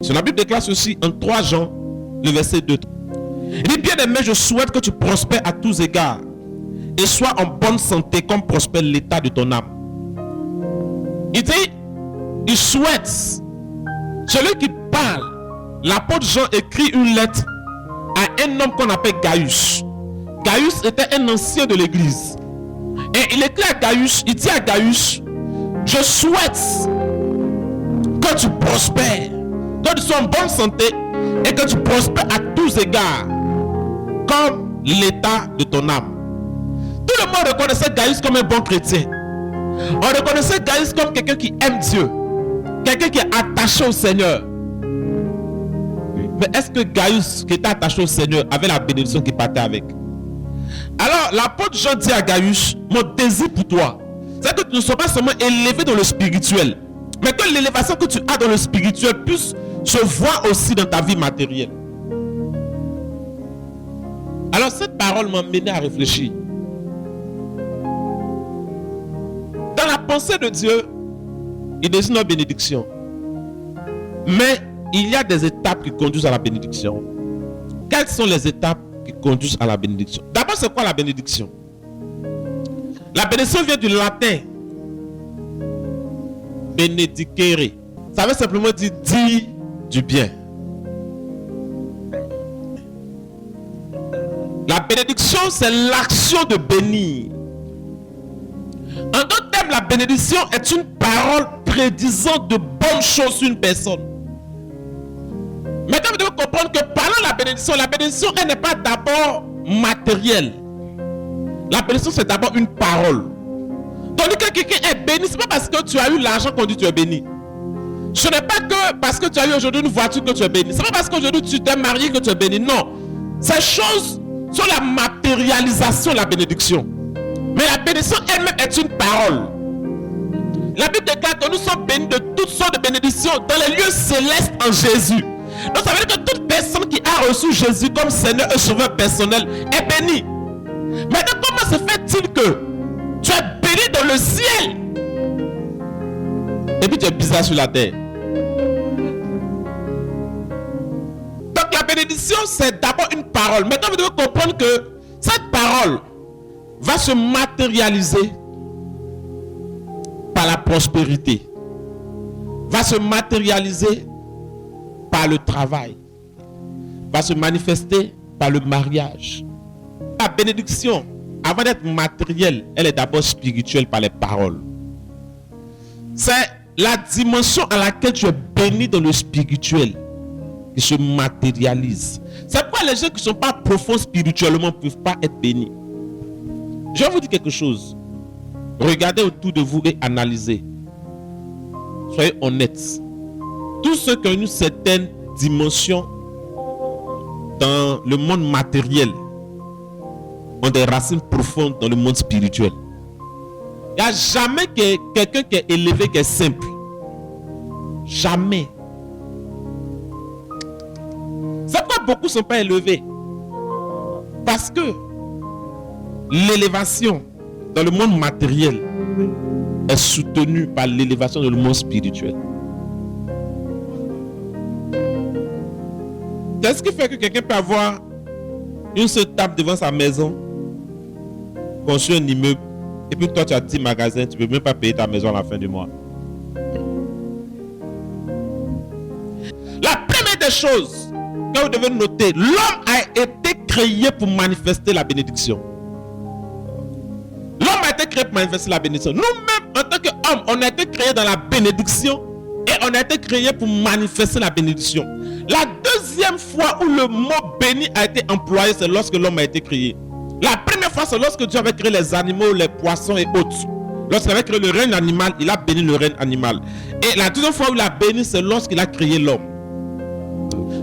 Sur la Bible déclare ceci en 3 Jean, le verset 2. Il dit, bien-aimé, je souhaite que tu prospères à tous égards et sois en bonne santé comme prospère l'état de ton âme. Il dit, il souhaite, celui qui parle, l'apôtre Jean écrit une lettre à un homme qu'on appelle Gaius. Gaius était un ancien de l'église. Et il écrit à Gaius, il dit à Gaius, je souhaite que tu prospères, que tu sois en bonne santé et que tu prospères à tous égards, comme l'état de ton âme. Tout le monde reconnaissait Gaius comme un bon chrétien. On reconnaissait Gaius comme quelqu'un qui aime Dieu, quelqu'un qui est attaché au Seigneur. Mais est-ce que Gaius, qui était attaché au Seigneur, avait la bénédiction qui partait avec? Alors l'apôtre Jean dit à Gaius, mon désir pour toi, c'est que tu ne sois pas seulement élevé dans le spirituel, mais que l'élévation que tu as dans le spirituel puisse se voir aussi dans ta vie matérielle. Alors cette parole m'a mené à réfléchir. Dans la pensée de Dieu, il désire notre bénédiction. Mais il y a des étapes qui conduisent à la bénédiction. Quelles sont les étapes qui conduisent à la bénédiction? D'abord, c'est quoi la bénédiction? La bénédiction vient du latin benedicere. Ça veut simplement dire du bien. La bénédiction, c'est l'action de bénir. En d'autres termes, la bénédiction est une parole prédisant de bonnes choses sur une personne. Maintenant, vous devez comprendre que parlant de la bénédiction, elle n'est pas d'abord matérielle. La bénédiction, c'est d'abord une parole. Tandis que quelqu'un est béni, ce n'est pas parce que tu as eu l'argent qu'on dit que tu es béni. Ce n'est pas que parce que tu as eu aujourd'hui une voiture que tu es béni. Ce n'est pas parce qu'aujourd'hui tu t'es marié que tu es béni. Non. Ces choses sont la matérialisation de la bénédiction. Mais la bénédiction elle-même est une parole. La Bible déclare que nous sommes bénis de toutes sortes de bénédictions dans les lieux célestes en Jésus. Donc ça veut dire que toute personne qui a reçu Jésus comme Seigneur et Sauveur personnel est bénie. Maintenant, comment se fait-il que tu es béni dans le ciel et puis tu es bizarre sur la terre? Donc la bénédiction, c'est d'abord une parole. Maintenant, vous devez comprendre que cette parole va se matérialiser par la prospérité, va se matérialiser par le travail, va se manifester par le mariage. La bénédiction, avant d'être matérielle, elle est d'abord spirituelle par les paroles. C'est la dimension à laquelle tu es béni dans le spirituel qui se matérialise. C'est pourquoi les gens qui ne sont pas profonds spirituellement ne peuvent pas être bénis. Je vais vous dire quelque chose. Regardez autour de vous et analysez. Soyez honnêtes. Tous ceux qui ont une certaine dimension dans le monde matériel ont des racines profondes dans le monde spirituel. Il n'y a jamais quelqu'un qui est élevé, qui est simple. Jamais. C'est pourquoi beaucoup ne sont pas élevés. Parce que l'élévation dans le monde matériel est soutenue par l'élévation dans le monde spirituel. C'est ce qui fait que quelqu'un peut avoir une seule table devant sa maison, construire un immeuble, et puis toi tu as 10 magasins, tu ne peux même pas payer ta maison à la fin du mois. La première des choses que vous devez noter, l'homme a été créé pour manifester la bénédiction. L'homme a été créé pour manifester la bénédiction. Nous-mêmes, en tant qu'hommes, on a été créés dans la bénédiction et on a été créés pour manifester la bénédiction. La deuxième fois où le mot béni a été employé, c'est lorsque l'homme a été créé. La première fois, c'est lorsque Dieu avait créé les animaux, les poissons et autres. Lorsqu'il avait créé le règne animal, il a béni le règne animal. Et la deuxième fois où il a béni, c'est lorsqu'il a créé l'homme.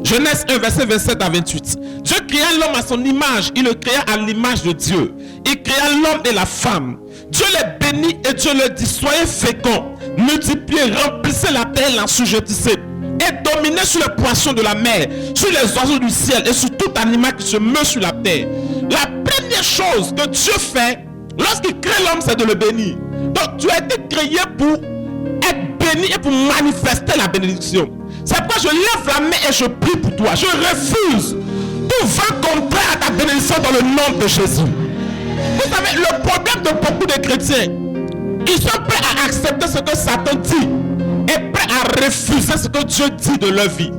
Genèse 1, verset 27 à 28. Dieu créa l'homme à son image. Il le créa à l'image de Dieu. Il créa l'homme et la femme. Dieu les bénit et Dieu leur dit, soyez féconds, multipliez, remplissez la terre, l'assujettissez. Et dominez sur les poissons de la mer, sur les oiseaux du ciel et sur tout animal qui se meut sur la terre. La première chose que Dieu fait lorsqu'il crée l'homme, c'est de le bénir. Donc tu as été créé pour être béni et pour manifester la bénédiction. C'est pourquoi je lève la main et je prie pour toi. Je refuse tout vent contraire à ta bénédiction dans le nom de Jésus. Vous savez, le problème de beaucoup de chrétiens, ils sont prêts à accepter ce que Satan dit et prêts à refuser ce que Dieu dit de leur vie.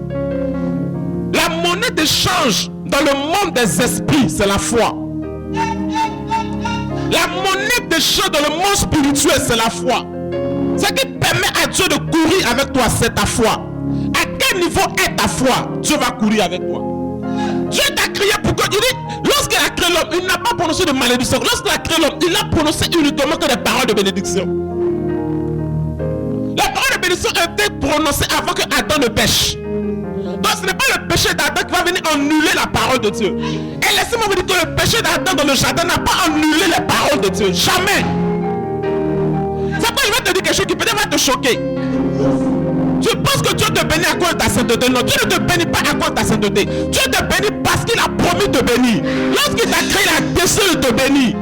La monnaie d'échange dans le monde des esprits, c'est la foi. La monnaie d'échange dans le monde spirituel, c'est la foi. Ce qui permet à Dieu de courir avec toi, c'est ta foi. À quel niveau est ta foi? Dieu va courir avec toi. Dieu t'a créé pour que... Lorsqu'il a créé l'homme, il n'a pas prononcé de malédiction. Lorsqu'il a créé l'homme, il n'a prononcé uniquement que des paroles de bénédiction. La parole de bénédiction a été prononcée avant que Adam ne pêche. Donc ce n'est pas le péché d'Adam qui va venir annuler la parole de Dieu. Et laissez-moi vous dire que le péché d'Adam dans le jardin n'a pas annulé les paroles de Dieu. Jamais. C'est pourquoi je vais te dire quelque chose qui peut-être va te choquer. Tu penses que Dieu te bénit à cause de ta sainteté. Non, Dieu ne te bénit pas à cause de ta sainteté. Dieu te bénit parce qu'il a promis de te bénir. Lorsqu'il t'a créé, il a décidé de te bénir.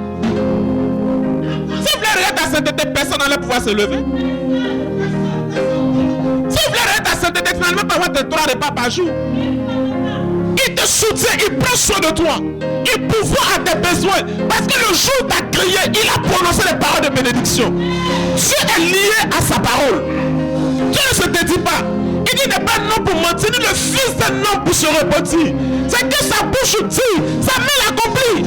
Si vous voulez regarder ta sainteté, personne n'allait pouvoir se lever. Si vous voulez regarder ta sainteté, tu n'allais même pas avoir tes 3 repas par jour. Il te soutient, il prend soin de toi. Il pourvoit à tes besoins. Parce que le jour où tu as crié, il a prononcé les paroles de bénédiction. Dieu est lié à sa parole. Dieu ne se dédie pas. Il dit n'est pas un homme pour mentir, ni le fils d'un homme pour se repentir. C'est que sa bouche dit, sa main l'accomplit.